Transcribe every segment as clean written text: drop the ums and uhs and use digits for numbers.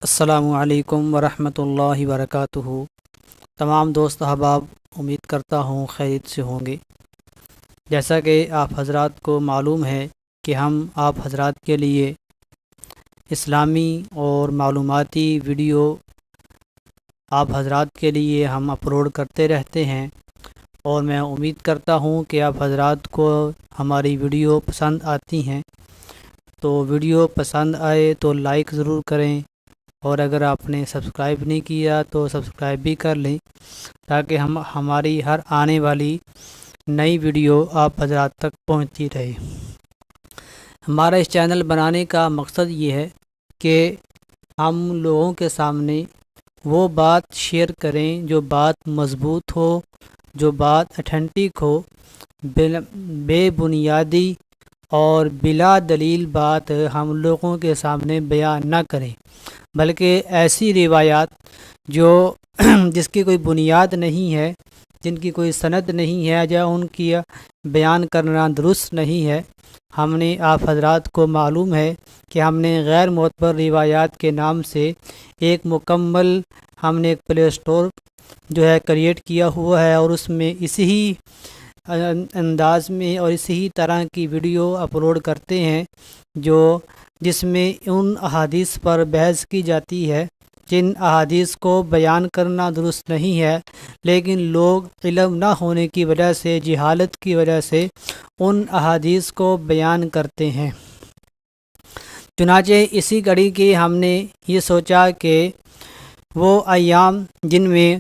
السلام علیکم ورحمۃ اللہ وبرکاتہ۔ تمام دوست احباب امید کرتا ہوں خیریت سے ہوں گے۔ جیسا کہ آپ حضرات کو معلوم ہے کہ ہم آپ حضرات کے لیے اسلامی اور معلوماتی ویڈیو آپ حضرات کے لیے ہم اپلوڈ کرتے رہتے ہیں، اور میں امید کرتا ہوں کہ آپ حضرات کو ہماری ویڈیو پسند آتی ہیں۔ تو ویڈیو پسند آئے تو لائک ضرور کریں، اور اگر آپ نے سبسکرائب نہیں کیا تو سبسکرائب بھی کر لیں، تاکہ ہماری ہر آنے والی نئی ویڈیو آپ حضرات تک پہنچتی رہے۔ ہمارا اس چینل بنانے کا مقصد یہ ہے کہ ہم لوگوں کے سامنے وہ بات شیئر کریں جو بات مضبوط ہو، جو بات اتھینٹک ہو، بے بنیادی اور بلا دلیل بات ہم لوگوں کے سامنے بیان نہ کریں، بلکہ ایسی روایات جو جس کی کوئی بنیاد نہیں ہے، جن کی کوئی سند نہیں ہے، یا ان کی بیان کرنا درست نہیں ہے۔ ہم نے آپ حضرات کو معلوم ہے کہ ہم نے غیر معتبر روایات کے نام سے ایک مکمل ہم نے ایک پلے اسٹور جو ہے کریٹ کیا ہوا ہے، اور اس میں اسی انداز میں اور اسی طرح کی ویڈیو اپلوڈ کرتے ہیں جس میں ان احادیث پر بحث کی جاتی ہے جن احادیث کو بیان کرنا درست نہیں ہے، لیکن لوگ علم نہ ہونے کی وجہ سے، جہالت کی وجہ سے ان احادیث کو بیان کرتے ہیں۔ چنانچہ اسی کڑی کی ہم نے یہ سوچا کہ وہ ایام جن میں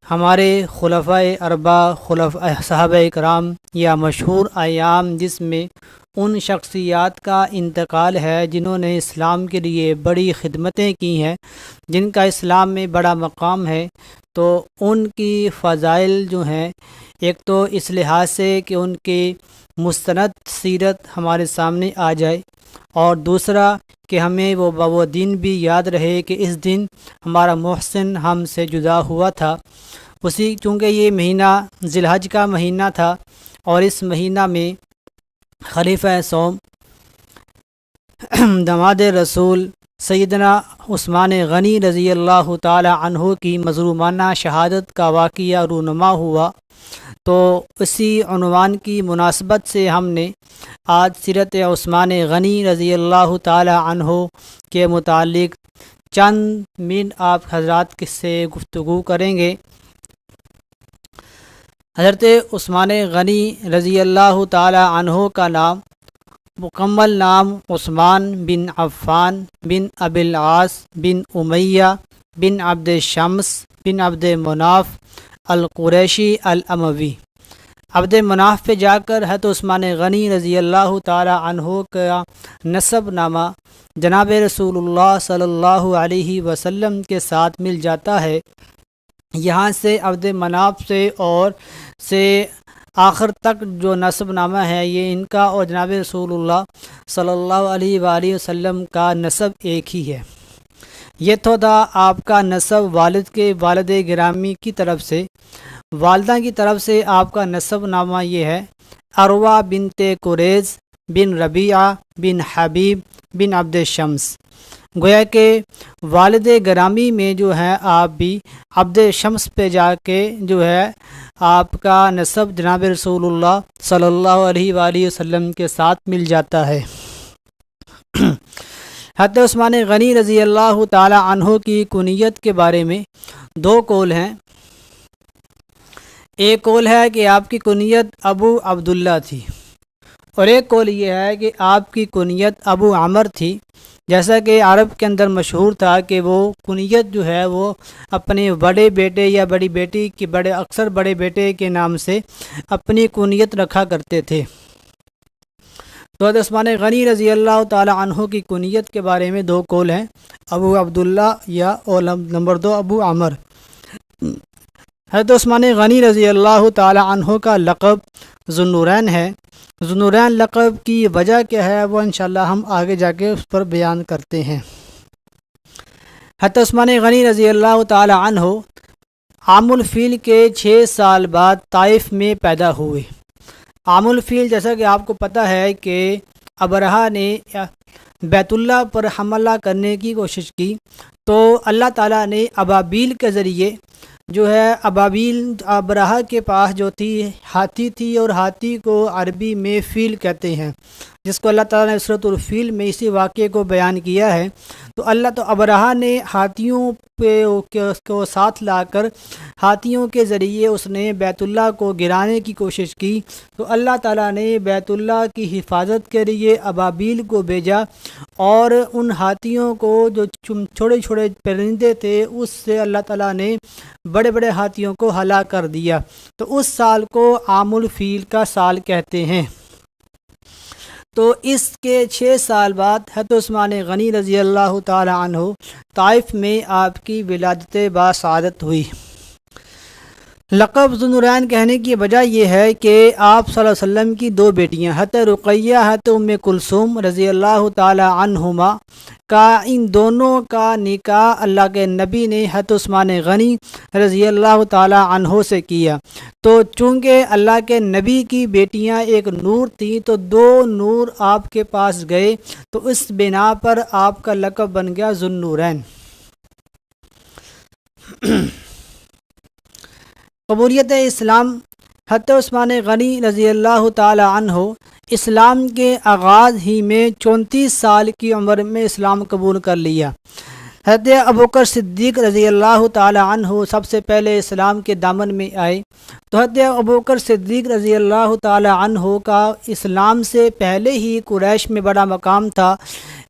ہمارے خلفائے اربعہ صحابہ کرام، یا مشہور ایام جس میں ان شخصیات کا انتقال ہے جنہوں نے اسلام کے لیے بڑی خدمتیں کی ہیں، جن کا اسلام میں بڑا مقام ہے، تو ان کی فضائل جو ہیں، ایک تو اس لحاظ سے کہ ان کی مستند سیرت ہمارے سامنے آ جائے، اور دوسرا کہ ہمیں وہ دن بھی یاد رہے کہ اس دن ہمارا محسن ہم سے جدا ہوا تھا۔ چونکہ یہ مہینہ ذی الحج کا مہینہ تھا، اور اس مہینہ میں خلیفہ سوم دماد رسول سیدنا عثمان غنی رضی اللہ تعالی عنہ کی مظلومانہ شہادت کا واقعہ رونما ہوا۔ تو اسی عنوان کی مناسبت سے ہم نے آج سیرت عثمان غنی رضی اللہ تعالی عنہ کے متعلق چند منٹ آپ حضرات سے گفتگو کریں گے۔ حضرت عثمان غنی رضی اللہ تعالی عنہ کا نام، مکمل نام عثمان بن عفان بن ابی العاص بن امیہ بن عبد شمس بن عبد مناف القریشی الاموی۔ عبد مناف پہ جا کر ہے تو عثمان غنی رضی اللہ تعالی عنہ کا نسب نامہ جناب رسول اللہ صلی اللہ علیہ وسلم کے ساتھ مل جاتا ہے۔ یہاں سے عبد مناف سے آخر تک جو نسب نامہ ہے، یہ ان کا اور جناب رسول اللہ صلی اللہ علیہ وآلہ وسلم کا نسب ایک ہی ہے۔ یہ تو تھا آپ کا نسب والد گرامی کی طرف سے۔ والدہ کی طرف سے آپ کا نسب نامہ یہ ہے: اروہ بنت قریظ بن ربیعہ بن حبیب بن عبد شمس۔ گویا کہ والد گرامی میں جو ہے آپ بھی عبد شمس پہ جا کے جو ہے آپ کا نسب جناب رسول اللہ صلی اللہ علیہ وآلہ وسلم کے ساتھ مل جاتا ہے۔ حضرت عثمان غنی رضی اللہ تعالی عنہ کی کنیت کے بارے میں دو قول ہیں۔ ایک قول ہے کہ آپ کی کنیت ابو عبداللہ تھی، اور ایک قول یہ ہے کہ آپ کی کنیت ابو عمر تھی، جیسا کہ عرب کے اندر مشہور تھا کہ وہ کنیت جو ہے وہ اپنے بڑے بیٹے یا بڑی بیٹی کی اکثر بڑے بیٹے کے نام سے اپنی کنیت رکھا کرتے تھے۔ تو حضرت عثمان غنی رضی اللہ تعالی عنہ کی کنیت کے بارے میں دو قول ہیں: ابو عبداللہ یا نمبر 2 ابو عمر۔ حضرت عثمان غنی رضی اللہ تعالی عنہ کا لقب ذو النورین ہے۔ ذو النورین لقب کی وجہ کیا ہے وہ انشاءاللہ ہم آگے جا کے اس پر بیان کرتے ہیں۔ حضرت عثمان غنی رضی اللہ تعالی عنہ عام الفیل کے 6 سال بعد طائف میں پیدا ہوئے۔ عام الفیل جیسا کہ آپ کو پتہ ہے کہ ابرہہ نے بیت اللہ پر حملہ کرنے کی کوشش کی تو اللہ تعالیٰ نے ابابیل کے ذریعے جو ہے ابابیل ابرہہ کے پاس جو تھی ہاتھی تھی، اور ہاتھی کو عربی میں فیل کہتے ہیں، جس کو اللہ تعالیٰ نے سورۃ الفیل میں اسی واقعے کو بیان کیا ہے۔ تو ابرہہ نے ہاتھیوں کو ساتھ لا کر ہاتھیوں کے ذریعے اس نے بیت اللہ کو گرانے کی کوشش کی، تو اللہ تعالیٰ نے بیت اللہ کی حفاظت کے لیے ابابیل کو بھیجا، اور ان ہاتھیوں کو جو چھوٹے چھوٹے پرندے تھے اس سے اللہ تعالیٰ نے بڑے بڑے ہاتھیوں کو ہلاک کر دیا۔ تو اس سال کو عام الفیل کا سال کہتے ہیں۔ تو اس کے 6 سال بعد حضرت عثمان غنی رضی اللہ تعالی عنہ طائف میں آپ کی ولادت باسعادت ہوئی۔ لقب ذوالنورین کہنے کی وجہ یہ ہے کہ آپ صلی اللہ علیہ وسلم کی 2 بیٹیاں حضرت رقیہ حضرت ام کلثوم رضی اللہ تعالی عنہما کا، ان دونوں کا نکاح اللہ کے نبی نے حضرت عثمان غنی رضی اللہ تعالی عنہ سے کیا۔ تو چونکہ اللہ کے نبی کی بیٹیاں ایک نور تھیں تو 2 نور آپ کے پاس گئے، تو اس بنا پر آپ کا لقب بن گیا ذوالنورین۔ قبولیت اسلام حضرت عثمان غنی رضی اللہ تعالی عنہ اسلام کے آغاز ہی میں 34 سال کی عمر میں اسلام قبول کر لیا۔ حضرت ابوبکر صدیق رضی اللہ تعالی عنہ سب سے پہلے اسلام کے دامن میں آئے، تو حضرت ابوبکر صدیق رضی اللہ تعالی عنہ کا اسلام سے پہلے ہی قریش میں بڑا مقام تھا،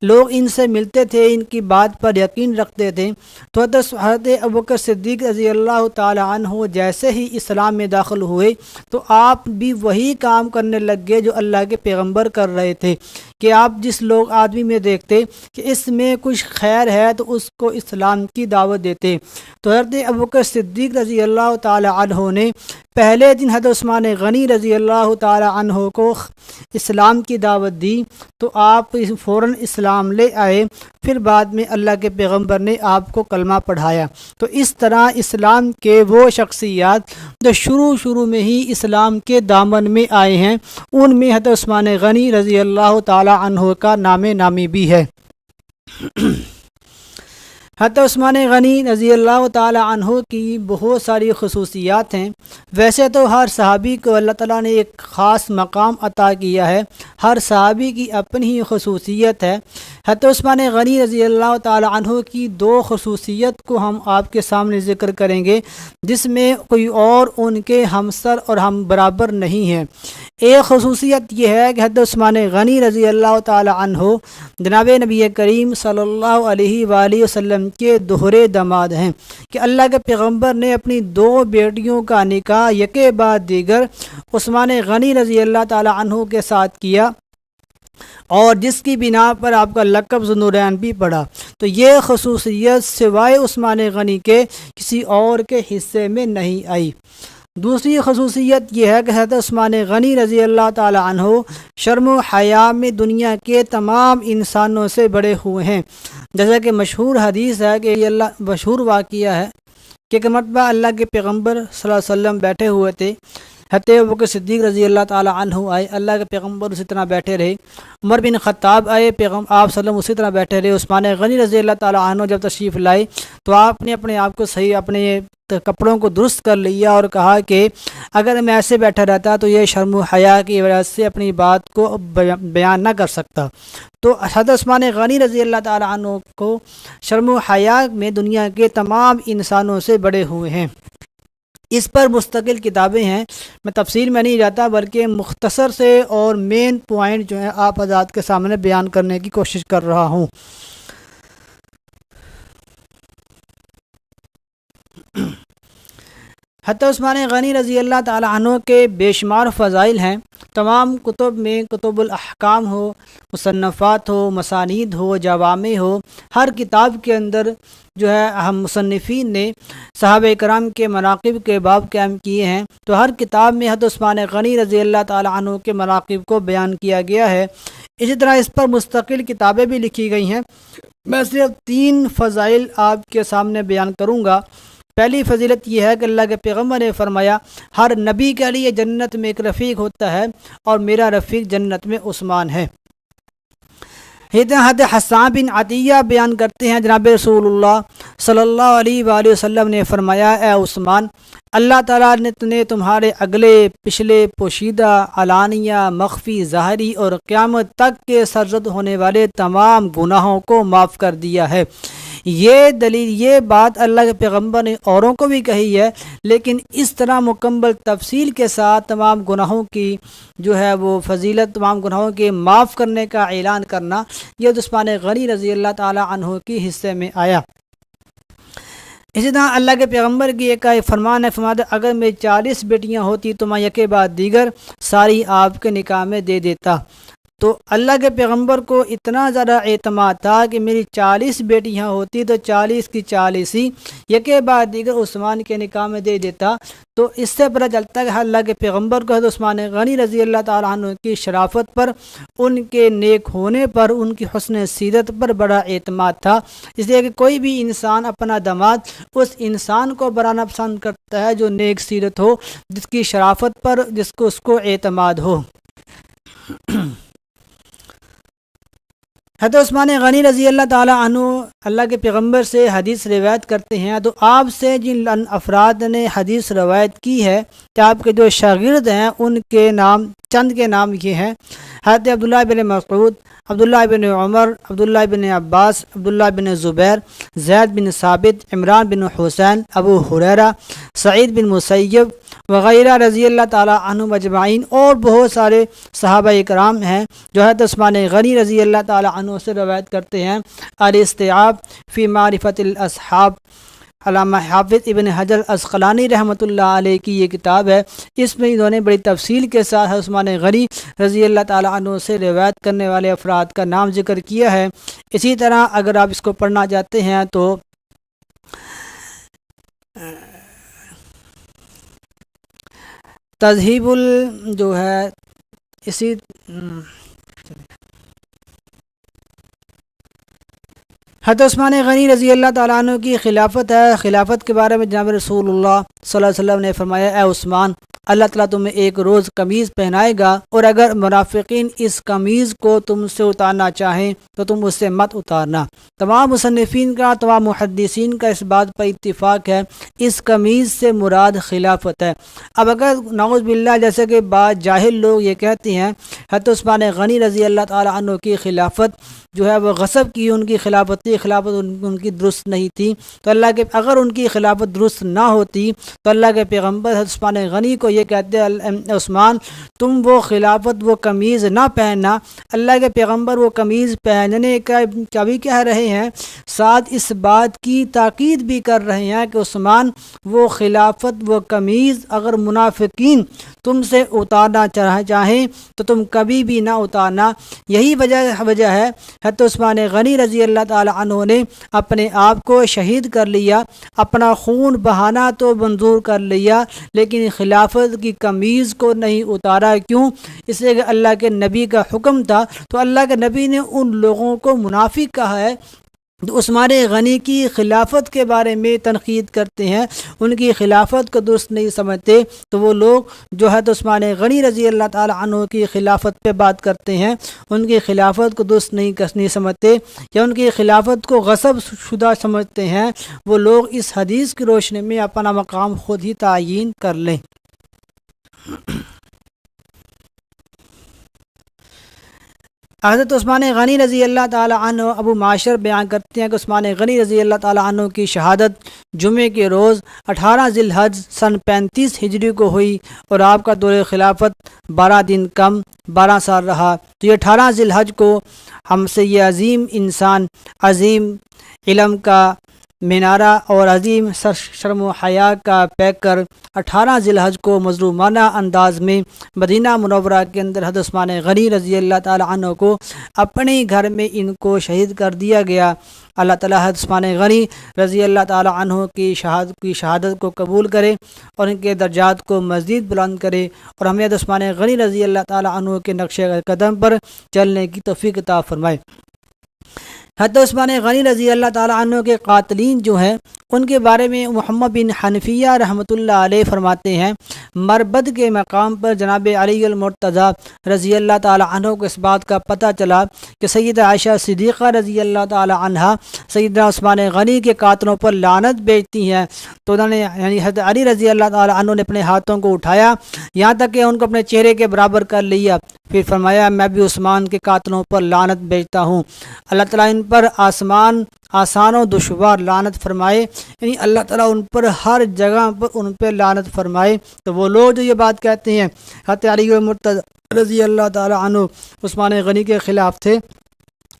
لوگ ان سے ملتے تھے، ان کی بات پر یقین رکھتے تھے۔ تو حضرت ابوبکر صدیق رضی اللہ تعالی عنہ جیسے ہی اسلام میں داخل ہوئے تو آپ بھی وہی کام کرنے لگ گئے جو اللہ کے پیغمبر کر رہے تھے، کہ آپ جس لوگ آدمی میں دیکھتے کہ اس میں کچھ خیر ہے تو اس کو اسلام کی دعوت دیتے۔ تو حضرت ابوبکر صدیق رضی اللہ تعالی عنہ نے پہلے دن حضرت عثمان غنی رضی اللہ تعالی عنہ کو اسلام کی دعوت دی، تو آپ فوراً اسلام لے آئے، پھر بعد میں اللہ کے پیغمبر نے آپ کو کلمہ پڑھایا۔ تو اس طرح اسلام کے وہ شخصیات جو شروع میں ہی اسلام کے دامن میں آئے ہیں، ان میں حضرت عثمان غنی رضی اللہ تعالی عنہ کا نام نامی بھی ہے۔ حضرت عثمان غنی رضی اللہ تعالی عنہ کی بہت ساری خصوصیات ہیں۔ ویسے تو ہر صحابی کو اللہ تعالیٰ نے ایک خاص مقام عطا کیا ہے، ہر صحابی کی اپنی ہی خصوصیت ہے۔ حضرت عثمان غنی رضی اللہ تعالی عنہ کی 2 خصوصیت کو ہم آپ کے سامنے ذکر کریں گے، جس میں کوئی اور ان کے ہمسر اور ہم برابر نہیں ہیں۔ ایک خصوصیت یہ ہے کہ حضرت عثمان غنی رضی اللہ تعالی عنہ جناب نبی کریم صلی اللہ علیہ وآلہ وسلم کے دوہرے داماد ہیں، کہ اللہ کے پیغمبر نے اپنی 2 بیٹیوں کا نکاح یکے بعد دیگر عثمان غنی رضی اللہ تعالی عنہ کے ساتھ کیا، اور جس کی بنا پر آپ کا لقب ذوالنورین بھی پڑا۔ تو یہ خصوصیت سوائے عثمان غنی کے کسی اور کے حصے میں نہیں آئی۔ دوسری خصوصیت یہ ہے کہ حضرت عثمان غنی رضی اللہ تعالی عنہ شرم و حیا میں دنیا کے تمام انسانوں سے بڑے ہوئے ہیں، جیسا کہ مشہور حدیث ہے کہ یہ مشہور واقعہ ہے کہ ایک مرتبہ اللہ کے پیغمبر صلی اللہ علیہ وسلم بیٹھے ہوئے تھے، حضرت ابوبکر صدیق رضی اللہ تعالی عنہ آئے، اللہ کے پیغمبر اسی طرح بیٹھے رہے، عمر بن خطاب آئے، آپ صلی اللہ علیہ وسلم اسی طرح بیٹھے رہے، عثمان غنی رضی اللہ تعالی عنہ جب تشریف لائے تو آپ نے اپنے آپ کو صحیح اپنے کپڑوں کو درست کر لیا اور کہا کہ اگر میں ایسے بیٹھا رہتا تو یہ شرم و حیا کی وجہ سے اپنی بات کو بیان نہ کر سکتا۔ تو حضرت عثمان غنی رضی اللہ تعالی عنہ کو شرم و حیا میں دنیا کے تمام انسانوں سے بڑے ہوئے ہیں۔ اس پر مستقل کتابیں ہیں، میں تفصیل میں نہیں جاتا بلکہ مختصر سے اور مین پوائنٹ جو ہیں آپ حضرات کے سامنے بیان کرنے کی کوشش کر رہا ہوں۔ حضرت عثمان غنی رضی اللہ تعالی عنہ کے بے شمار فضائل ہیں۔ تمام کتب میں، کتب الاحکام ہو، مصنفات ہو، مسانید ہو، جوامع ہو، ہر کتاب کے اندر جو ہے ہم مصنفین نے صحابہ کرام کے مناقب کے باب قائم کیے ہیں، تو ہر کتاب میں حضرت عثمان غنی رضی اللہ تعالی عنہ کے مناقب کو بیان کیا گیا ہے۔ اسی طرح اس پر مستقل کتابیں بھی لکھی گئی ہیں۔ میں صرف 3 فضائل آپ کے سامنے بیان کروں گا۔ پہلی فضیلت یہ ہے کہ اللہ کے پیغمبر نے فرمایا ہر نبی کے لیے جنت میں ایک رفیق ہوتا ہے، اور میرا رفیق جنت میں عثمان ہے۔ حضرت حسان بن عطیہ بیان کرتے ہیں جناب رسول اللہ صلی اللہ علیہ وآلہ وسلم نے فرمایا، اے عثمان، اللہ تعالیٰ نے تمہارے اگلے پچھلے پوشیدہ، علانیہ، مخفی، ظاہری اور قیامت تک کے سرزد ہونے والے تمام گناہوں کو معاف کر دیا ہے۔ یہ بات اللہ کے پیغمبر نے اوروں کو بھی کہی ہے، لیکن اس طرح مکمل تفصیل کے ساتھ تمام گناہوں کی جو ہے وہ فضیلت، تمام گناہوں کے معاف کرنے کا اعلان کرنا، یہ عثمان غنی رضی اللہ تعالی عنہ کی حصے میں آیا۔ اسی طرح اللہ کے پیغمبر کی ایک فرمان ہے، فرماتے اگر میری 40 بیٹیاں ہوتی تو میں یکے بعد دیگر ساری آپ کے نکاح میں دے دیتا۔ تو اللہ کے پیغمبر کو اتنا زیادہ اعتماد تھا کہ میری 40 بیٹیاں ہوتی تو 40 کی 40 ہی یکے بعد دیگر عثمان کے نکاح میں دے دیتا۔ تو اس سے پتہ چلتا ہے کہ اللہ کے پیغمبر کو حضرت عثمان غنی رضی اللہ تعالیٰ عنہ کی شرافت پر، ان کے نیک ہونے پر، ان کی حسن سیرت پر بڑا اعتماد تھا۔ اس لیے کہ کوئی بھی انسان اپنا داماد اس انسان کو بنانا پسند کرتا ہے جو نیک سیرت ہو، جس کی شرافت پر اس کو اعتماد ہو۔ حضرت عثمان غنی رضی اللہ تعالیٰ عنہ اللہ کے پیغمبر سے حدیث روایت کرتے ہیں، تو آپ سے جن افراد نے حدیث روایت کی ہے کہ آپ کے جو شاگرد ہیں ان کے نام، چند کے نام یہ ہیں: حضرت عبداللہ بن مسعود، عبداللہ بن عمر، عبداللہ بن عباس، عبداللہ بن زبیر، زید بن ثابت، عمران بن حسین، ابو ہریرہ، سعید بن مسیب وغیرہ رضی اللہ تعالیٰ عنہم اجمعین، اور بہت سارے صحابہ کرام ہیں جو حضرت عثمان غنی رضی اللہ تعالیٰ عنہ سے روایت کرتے ہیں۔ الاستیعاب فی معرفت الاصحاب، علامہ حافظ ابن حجر عسقلانی رحمۃ اللہ علیہ کی یہ کتاب ہے، اس میں انہوں نے بڑی تفصیل کے ساتھ عثمان غنی رضی اللہ تعالیٰ عنہ سے روایت کرنے والے افراد کا نام ذکر کیا ہے۔ اسی طرح اگر آپ اس کو پڑھنا چاہتے ہیں تو تذہیب جو ہے اسی حضرت عثمان غنی رضی اللہ تعالیٰ عنہ کی خلافت ہے۔ خلافت کے بارے میں جناب رسول اللہ صلی اللہ علیہ وسلم نے فرمایا، اے عثمان، اللہ تعالیٰ تمہیں ایک روز قمیض پہنائے گا، اور اگر منافقین اس قمیض کو تم سے اتارنا چاہیں تو تم اس سے مت اتارنا۔ تمام مصنفین کا، تمام محدثین کا اس بات پر اتفاق ہے، اس قمیض سے مراد خلافت ہے۔ اب اگر نعوذ باللہ جیسے کہ بعض جاہل لوگ یہ کہتے ہیں حضرت عثمان غنی رضی اللہ تعالیٰ عنہ کی خلافت جو ہے وہ غصب کی، ان کی خلافت تھی، خلافت ان کی درست نہیں تھی، تو اللہ کے اگر ان کی خلافت درست نہ ہوتی تو اللہ کے پیغمبر حضرت عثمان غنی کو یہ کہتے عثمان تم وہ خلافت، وہ قمیض نہ پہننا۔ اللہ کے پیغمبر وہ قمیض پہننے کا بھی کہہ رہے ہیں، ساتھ اس بات کی تاکید بھی کر رہے ہیں کہ عثمان وہ خلافت، وہ قمیض اگر منافقین تم سے اتارنا چاہیں تو تم کبھی بھی نہ اتارنا۔ یہی وجہ ہے حضرت عثمان غنی رضی اللہ تعالی عنہ نے اپنے آپ کو شہید کر لیا، اپنا خون بہانا تو منظور کر لیا، لیکن خلافت کی قمیض کو نہیں اتارا۔ کیوں؟ اس لیے کہ اللہ کے نبی کا حکم تھا، تو اللہ کے نبی نے ان لوگوں کو منافق کہا ہے تو عثمان غنی کی خلافت کے بارے میں تنقید کرتے ہیں، ان کی خلافت کو درست نہیں سمجھتے، تو وہ لوگ جو ہے تو عثمان غنی رضی اللہ تعالی عنہ کی خلافت پہ بات کرتے ہیں، ان کی خلافت کو درست نہیں سمجھتے یا ان کی خلافت کو غصب شدہ سمجھتے ہیں، وہ لوگ اس حدیث کی روشنی میں اپنا مقام خود ہی تعین کر لیں۔ حضرت عثمان غنی رضی اللہ تعالی عنہ ابو معاشر بیان کرتے ہیں کہ عثمان غنی رضی اللہ تعالی عنہ کی شہادت جمعے کے روز 18 ذی الحج سن 35 ہجری کو ہوئی، اور آپ کا دور خلافت 12 دن کم 12 سال رہا۔ تو یہ 18 ذی الحج کو ہم سے یہ عظیم انسان، عظیم علم کا مینارہ اور عظیم شرم و حیا کا پیکر 18 ذی الحج کو مظلومانہ انداز میں مدینہ منورہ کے اندر حضرت عثمان غنی رضی اللہ تعالی عنہ کو اپنے گھر میں ان کو شہید کر دیا گیا۔ اللہ تعالیٰ حضرت عثمان غنی رضی اللہ تعالی عنہ کی شہادت کو قبول کرے اور ان کے درجات کو مزید بلند کرے، اور ہمیں حضرت عثمان غنی رضی اللہ تعالی عنہ کے نقش قدم پر چلنے کی توفیق عطا فرمائے۔ حضرت عثمان غنی رضی اللہ تعالی عنہ کے قاتلین جو ہیں ان کے بارے میں محمد بن حنفیہ رحمۃ اللہ علیہ فرماتے ہیں، مربد کے مقام پر جناب علی المرتضیٰ رضی اللہ تعالی عنہ کو اس بات کا پتہ چلا کہ سیدہ عائشہ صدیقہ رضی اللہ تعالی عنہا سیدنا عثمان غنی کے قاتلوں پر لعنت بھیجتی ہیں، تو انہوں نے یعنی حضرت علی رضی اللہ تعالی عنہ نے اپنے ہاتھوں کو اٹھایا یہاں تک کہ ان کو اپنے چہرے کے برابر کر لیا، پھر فرمایا میں بھی عثمان کے قاتلوں پر لعنت بھیجتا ہوں، اللہ تعالیٰ ان پر آسان و دشوار لعنت فرمائے، یعنی اللہ تعالیٰ ان پر ہر جگہ پر ان پہ لعنت فرمائے۔ تو وہ لوگ جو یہ بات کہتے ہیں حضرت علی مرتضی رضی اللہ تعالیٰ عنہ عثمان غنی کے خلاف تھے،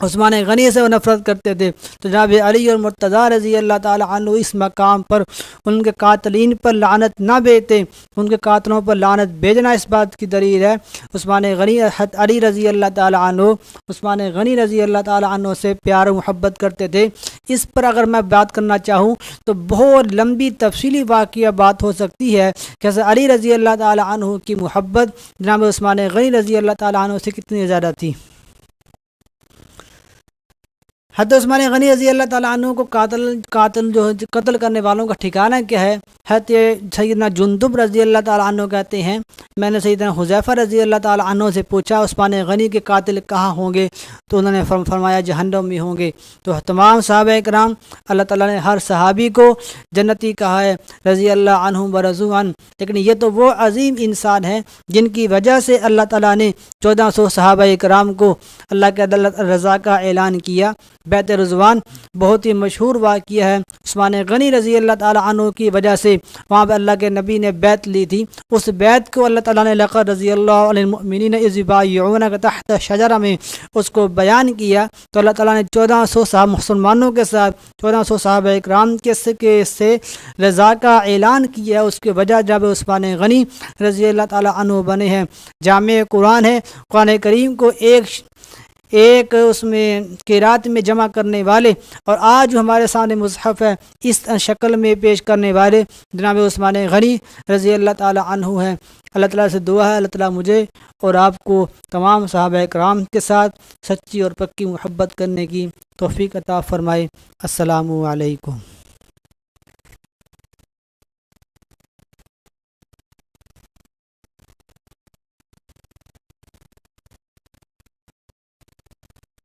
عثمان غنی سے وہ نفرت کرتے تھے، تو جناب علی اور مرتضیٰ رضی اللہ تعالیٰ عنہ اس مقام پر ان کے قاتلین پر لعنت نہ بھیجتے، ان کے قاتلوں پر لعنت بھیجنا اس بات کی دلیل ہے عثمان غنی علی رضی اللہ تعالیٰ عنہ عثمان غنی رضی اللہ تعالیٰ عنہ سے پیار و محبت کرتے تھے۔ اس پر اگر میں بات کرنا چاہوں تو بہت لمبی تفصیلی واقعہ بات ہو سکتی ہے کہ حضرت علی رضی اللہ تعالیٰ عنہ کی محبت جناب عثمان غنی رضی اللہ تعالیٰ عنہ سے کتنی زیادہ تھی۔ حضرت عثمان غنی رضی اللہ تعالیٰ عنہ کو قتل کرنے والوں کا ٹھکانہ کیا ہے؟ حضرت سیدنا جندب رضی اللہ تعالیٰ عنہ کہتے ہیں میں نے سیدنا حذیفہ رضی اللہ تعالیٰ عنہ سے پوچھا عثمان غنی کے قاتل کہاں ہوں گے؟ تو انہوں نے فرمایا جہنم میں ہوں گے۔ تو تمام صحابہ کرام اللہ تعالیٰ نے ہر صحابی کو جنتی کہا ہے رضی اللہ عنہم ورضوا عنہ، لیکن یہ تو وہ عظیم انسان ہیں جن کی وجہ سے اللہ تعالیٰ نے 1400 صحابہ کرام کو اللہ کے رضا کا اعلان کیا۔ بیعت رضوان بہت ہی مشہور واقعہ ہے، عثمان غنی رضی اللہ تعالیٰ عنہ کی وجہ سے وہاں پہ اللہ کے نبی نے بیعت لی تھی، اس بیعت کو اللہ تعالیٰ نے لقد رضی اللہ عن المؤمنین اذ یبایعونک تحت الشجرہ میں اس کو بیان کیا۔ تو اللہ تعالیٰ نے 1400 مسلمانوں کے ساتھ 1400 صحابہ اکرام کے سے رضا کا اعلان کیا، اس کی وجہ جب عثمان غنی رضی اللہ تعالیٰ عنہ بنے ہیں۔ جامع قرآن ہے، قرآن کریم کو ایک اس میں قرات میں جمع کرنے والے اور آج جو ہمارے سامنے مصحف ہے اس شکل میں پیش کرنے والے جناب عثمان غنی رضی اللہ تعالی عنہ ہیں۔ اللہ تعالیٰ سے دعا ہے اللہ تعالیٰ مجھے اور آپ کو تمام صحابہ کرام کے ساتھ سچی اور پکی محبت کرنے کی توفیق عطا فرمائے۔ السلام علیکم۔